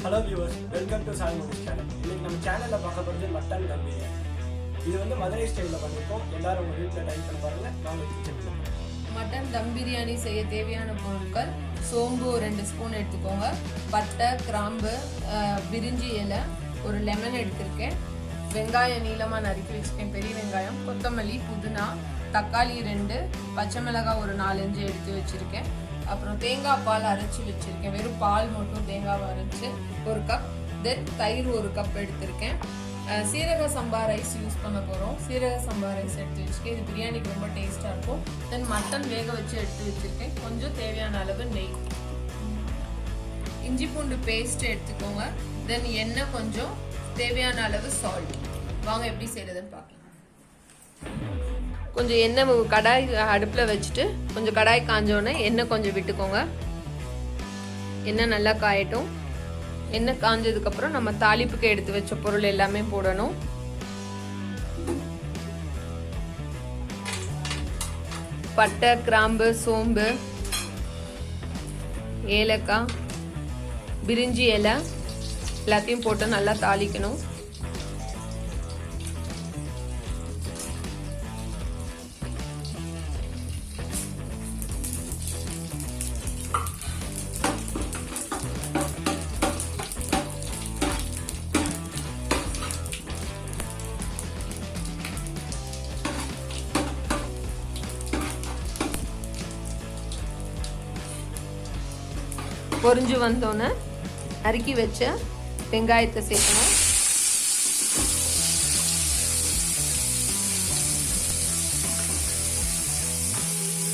Hello viewers, welcome to Sai movies channel. இன்னைக்கு நம்ம சேனலில் பார்க்க போகிறது மட்டன் தம் பிரியாணி. இது வந்து மதுரை ஸ்டைலில் பண்ணியிருக்கோம். எல்லாரும் உங்கள் வீட்டில் ட்ரை பண்ணி பாருங்க. நாங்கள் கிச்சன் மட்டன் தம் பிரியாணி செய்ய தேவையான பொருட்கள்: சோம்பு 2 ஸ்பூன் எடுத்துக்கோங்க, பட்டை, கிராம்பு, பிரிஞ்சி இலை, ஒரு லெமன் எடுத்திருக்கேன், வெங்காயம் நீளமாக நறுக்கி வச்சுருக்கேன், பெரிய வெங்காயம், கொத்தமல்லி, புதினா, தக்காளி 2, பச்சை மிளகாய் ஒரு 4-5 எடுத்து வச்சுருக்கேன். அப்புறம் தேங்காய் பால் அரைச்சி வச்சுருக்கேன், வெறும் பால் மட்டும் தேங்காய் அரைச்சி 1 கப். தென் தயிர் 1 கப் எடுத்திருக்கேன். சீரக சம்பா ரைஸ் யூஸ் பண்ண போகிறோம். சீரக சம்பா ரைஸ் எடுத்து வச்சுருக்கேன். இது பிரியாணிக்கு ரொம்ப டேஸ்ட்டாக இருக்கும். தென் மட்டன் வேக வச்சு எடுத்து வச்சுருக்கேன். கொஞ்சம் தேவையான அளவு நெய், இஞ்சி பூண்டு பேஸ்ட் எடுத்துக்கோங்க. தென் எண்ணெய் கொஞ்சம், தேவையான அளவு சால்ட். வாங்க எப்படி செய்கிறதுன்னு பார்க்கலாம். கொஞ்சம் எண்ணெய் கடாய் அடுப்பில் வச்சுட்டு கொஞ்சம் கடாய் காஞ்சோடனே எண்ணெய் கொஞ்சம் விட்டுக்கோங்க. எண்ணெய் நல்லா காயட்டும். எண்ணெய் காஞ்சதுக்கப்புறம் நம்ம தாளிப்புக்கு எடுத்து வச்ச பொருள் எல்லாமே போடணும். பட்டை, கிராம்பு, சோம்பு, ஏலக்காய், பிரிஞ்சி இலை எல்லாத்தையும் போட்டு நல்லா தாளிக்கணும். பொரிஞ்சு வந்தோன்னே நறுக்கி வச்ச வெங்காயத்தை சேர்க்கணும்.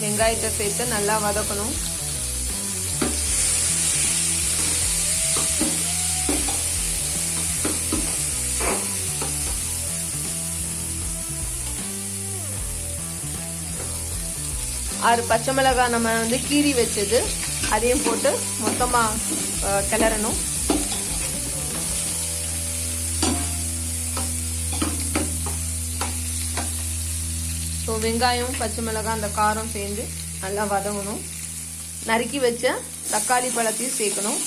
வெங்காயத்தை சேர்த்து நல்லா வதக்கணும். ஆறு பச்சை மிளகாய் நம்ம வந்து கீரி வச்சது அதையும் போட்டு மொத்தமாக கிளறணும். ஸோ வெங்காயம், பச்சை மிளகாய், அந்த காரம் சேர்ந்து நல்லா வதங்கணும். நறுக்கி வச்ச தக்காளி பழத்தையும் சேர்க்கணும்,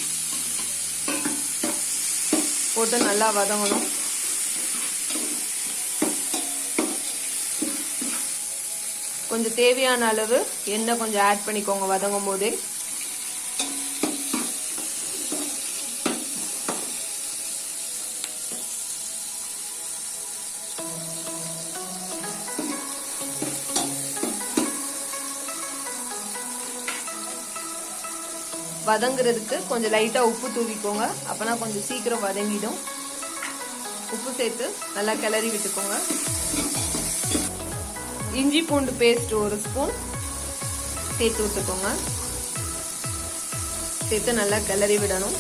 போட்டு நல்லா வதங்கணும். கொஞ்சம் தேவையான அளவு எண்ணெய் கொஞ்சம் ஆட் பண்ணிக்கோங்க வதங்கும் போதே. வதங்குறதுக்கு கொஞ்சம் லைட்டாக உப்பு தூவிக்கோங்க, அப்போனா கொஞ்சம் சீக்கிரம் வதங்கிடும். உப்பு சேர்த்து நல்லா கிளறி விட்டுக்கோங்க. இஞ்சி பூண்டு பேஸ்ட் 1 ஸ்பூன் சேர்த்து விட்டுக்கோங்க. சேர்த்து நல்லா கிளறி விடணும்.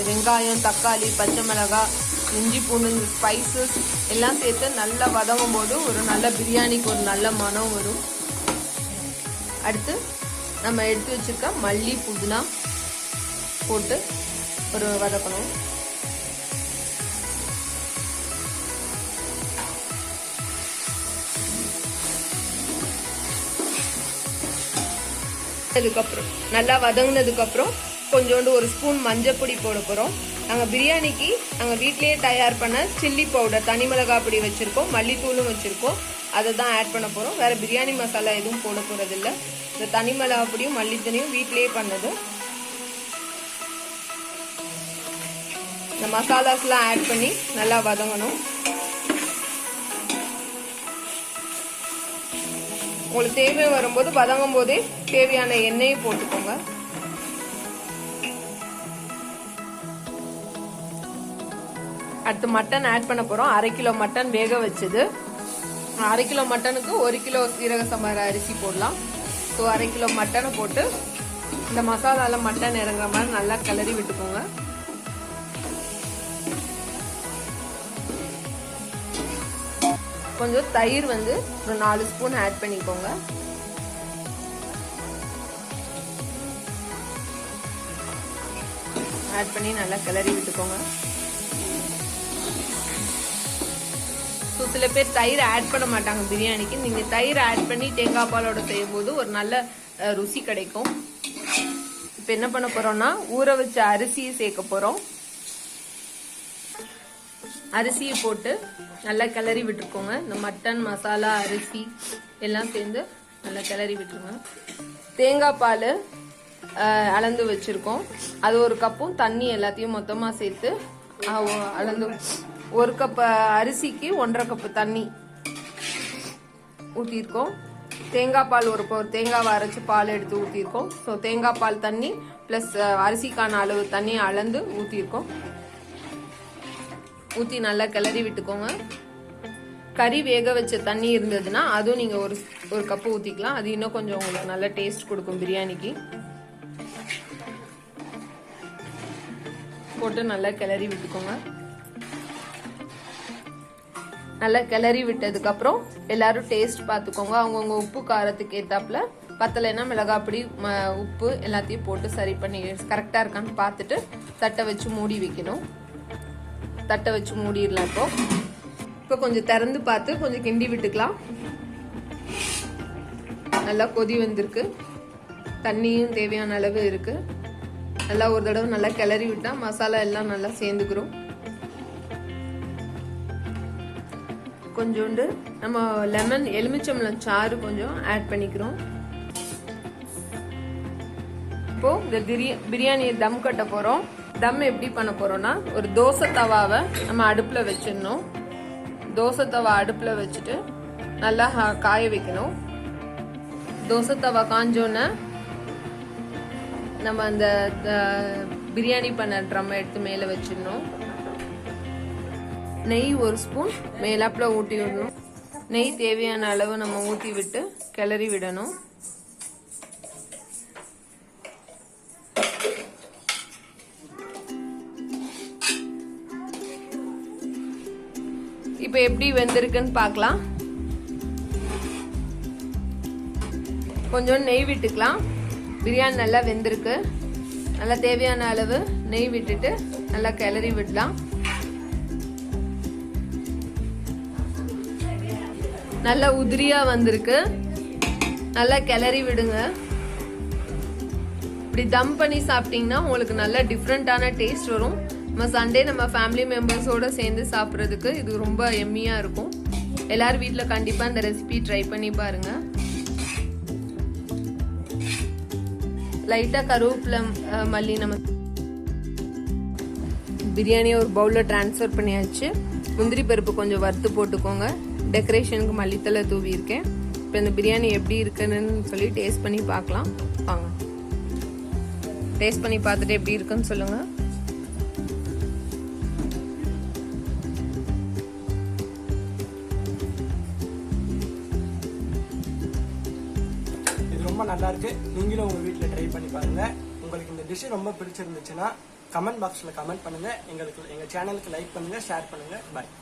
வெங்காயம், தக்காளி, பச்சை மிளகாய், இஞ்சி பூண்டு, ஸ்பைசஸ் எல்லாம் சேர்த்து நல்லா வதங்கும் போது ஒரு நல்ல பிரியாணிக்கு ஒரு நல்ல மனம் வரும். அடுத்து நம்ம எடுத்து வச்சிருக்க மல்லி, புதினா போட்டு ஒரு வதக்கணும். அதுக்கப்புறம் நல்லா வதங்கினதுக்கு அப்புறம் கொஞ்சோண்டு 1 ஸ்பூன் மஞ்சள் பொடி போட போகிறோம். நாங்கள் பிரியாணிக்கு நாங்கள் வீட்டிலேயே தயார் பண்ண சில்லி பவுடர், தனி மிளகாய் பொடி வச்சுருக்கோம், மல்லித்தூளும் வச்சுருக்கோம். அதை தான் ஆட் பண்ண போகிறோம். வேறு பிரியாணி மசாலா எதுவும் போட போகிறதில்ல. இந்த தனி மிளகாய் பொடியும் மல்லித்தூளையும் வீட்டிலேயே பண்ணது. இந்த மசாலாஸ்லாம் ஆட் பண்ணி நல்லா வதங்கணும். உங்களுக்கு தேவை வரும்போது வதங்கும் போதே தேவையான எண்ணெயை போட்டுக்கோங்க. அடுத்து மட்டன் ஆட் பண்ண போறோம். 1/2 கிலோ மட்டன் வேக வச்சது. 1/2 கிலோ மட்டனுக்கு 1 கிலோ சீரக சம்பா அரிசி போடலாம். ஸோ 1/2 கிலோ மட்டனை போட்டு இந்த மசாலால மட்டன் இறங்குற மாதிரி நல்லா கிளறி விட்டுக்கோங்க. கொஞ்சம் தயிர் வந்து ஒரு 4 ஸ்பூன் ஆட் பண்ணிக்கோங்க. ஆட் பண்ணி நல்லா கிளறி விட்டுக்கோங்க. ஸோ சில பேர் தயிர் ஆட் பண்ண மாட்டாங்க பிரியாணிக்கு. நீங்கள் தயிர் ஆட் பண்ணி தேங்காய் பாலோட செய்யும் போது ஒரு நல்ல ருசி கிடைக்கும். இப்போ என்ன பண்ண போறோம்னா ஊற வச்ச அரிசியை சேர்க்க போறோம். அரிசியை போட்டு நல்லா கிளறி விட்டுருக்கோங்க. இந்த மட்டன் மசாலா அரிசி எல்லாம் சேர்ந்து நல்லா கிளறி விட்டுருங்க. தேங்காய் பால் அளந்து வச்சிருக்கோம், அது 1 கப்பும் தண்ணி எல்லாத்தையும் மொத்தமா சேர்த்து அளந்து 1 கப் அரிசிக்கு 1.5 கப்பு தண்ணி ஊற்றிருக்கோம். தேங்காய் பால் ஒரு தேங்காவை அரைச்சி பால் எடுத்து ஊற்றிருக்கோம். ஸோ தேங்காய் பால் தண்ணி ப்ளஸ் அரிசிக்கான அளவு தண்ணி அளந்து ஊற்றிருக்கோம். ஊற்றி நல்லா கிளறி விட்டுக்கோங்க. கறி வேக வச்ச தண்ணி இருந்ததுன்னா அதுவும் நீங்கள் ஒரு கப்பு ஊற்றிக்கலாம். அது இன்னும் கொஞ்சம் உங்களுக்கு நல்ல டேஸ்ட் கொடுக்கும் பிரியாணிக்கு. போட்டு நல்லா கிளறி விட்டுக்கோங்க. நல்லா கிளறி விட்டதுக்கு அப்புறம் எல்லாரும் டேஸ்ட் பார்த்துக்கோங்க. அவங்கவுங்க உப்பு காரத்துக்கு ஏத்தாப்புல பத்தலைன்னா மிளகாப்பொடி உப்பு எல்லாத்தையும் போட்டு சரி பண்ணி கரெக்டாக இருக்கான்னு பார்த்துட்டு தட்டை வச்சு மூடி வைக்கணும். தட்டை வச்சு மூடிடலாம். இப்போ கொஞ்சம் திறந்து பார்த்து கொஞ்சம் கிண்டி விட்டுக்கலாம். நல்லா கொதி வந்திருக்கு, தண்ணியும் தேவையான அளவு இருக்கு. நல்லா ஒரு தடவை நல்லா கிளறி விட்டா மசாலா எல்லாம் நல்லா சேர்ந்துக்கிறோம். கொஞ்சோண்டு நம்ம லெமன் எலுமிச்சம்பழம் சாறு கொஞ்சம் ஆட் பண்ணிக்கிறோம். இப்போ இந்த பிரியாணியை தம் கட்ட போறோம். தம் எப்படி பண்ண போறோம்னா, ஒரு தோசை தவாவை நம்ம அடுப்புல வச்சிடணும். தோசை தவா அடுப்புல வச்சுட்டு நல்லா காய வைக்கணும். தோசை தவா காஞ்சோன்னு நம்ம அந்த பிரியாணி பண்ண ட்ரம் எடுத்து மேலே வச்சிடணும். நெய் 1 ஸ்பூன் மேலாப்புல ஊற்றி விடணும். நெய் தேவையான அளவு நம்ம ஊற்றி விட்டு கிளறி விடணும். இப்போ எப்படி வெந்திருக்குன்னு பார்க்கலாம். கொஞ்சம் நெய் விட்டுக்கலாம். பிரியாணி நல்லா வெந்திருக்கு. நல்லா தேவையான அளவு நெய் விட்டுட்டு நல்லா கிளறி விடலாம். நல்லா உதிரியா வந்திருக்கு. நல்லா கிளறி விடுங்க. இப்படி தம் பண்ணி சாப்பிட்டீங்கன்னா உங்களுக்கு நல்ல டிஃப்ரெண்டான டேஸ்ட் வரும். நம்ம சண்டே நம்ம ஃபேமிலி மெம்பர்ஸோட சேர்ந்து சாப்பிட்றதுக்கு இது ரொம்ப எம்மியா இருக்கும். எல்லாரும் வீட்டில் கண்டிப்பாக இந்த ரெசிபி ட்ரை பண்ணி பாருங்க. லைட்டாக கருவேப்பிலை மல்லி நம்ம பிரியாணியை ஒரு பவுலில் ட்ரான்ஸ்ஃபர் பண்ணியாச்சு. முந்திரி பருப்பு கொஞ்சம் வறுத்து போட்டுக்கோங்க. டெக்கரேஷனுக்கு மல்லித்தலை தூவி இருக்கேன். இப்போ இந்த பிரியாணி எப்படி இருக்குன்னு சொல்லி டேஸ்ட் பண்ணி பார்க்கலாம். வாங்க டேஸ்ட் பண்ணி பார்த்துட்டு எப்படி இருக்குன்னு சொல்லுங்க. ரொம்ப நல்லா இருக்கு. நீங்களும் உங்க வீட்டில் ட்ரை பண்ணி பாருங்க. உங்களுக்கு இந்த டிஷ் ரொம்ப பிடிச்சிருந்துச்சுன்னா கமெண்ட் பாக்ஸ்ல கமெண்ட் பண்ணுங்க. எங்க சேனலுக்கு லைக் பண்ணுங்க, ஷேர் பண்ணுங்க. பாய்.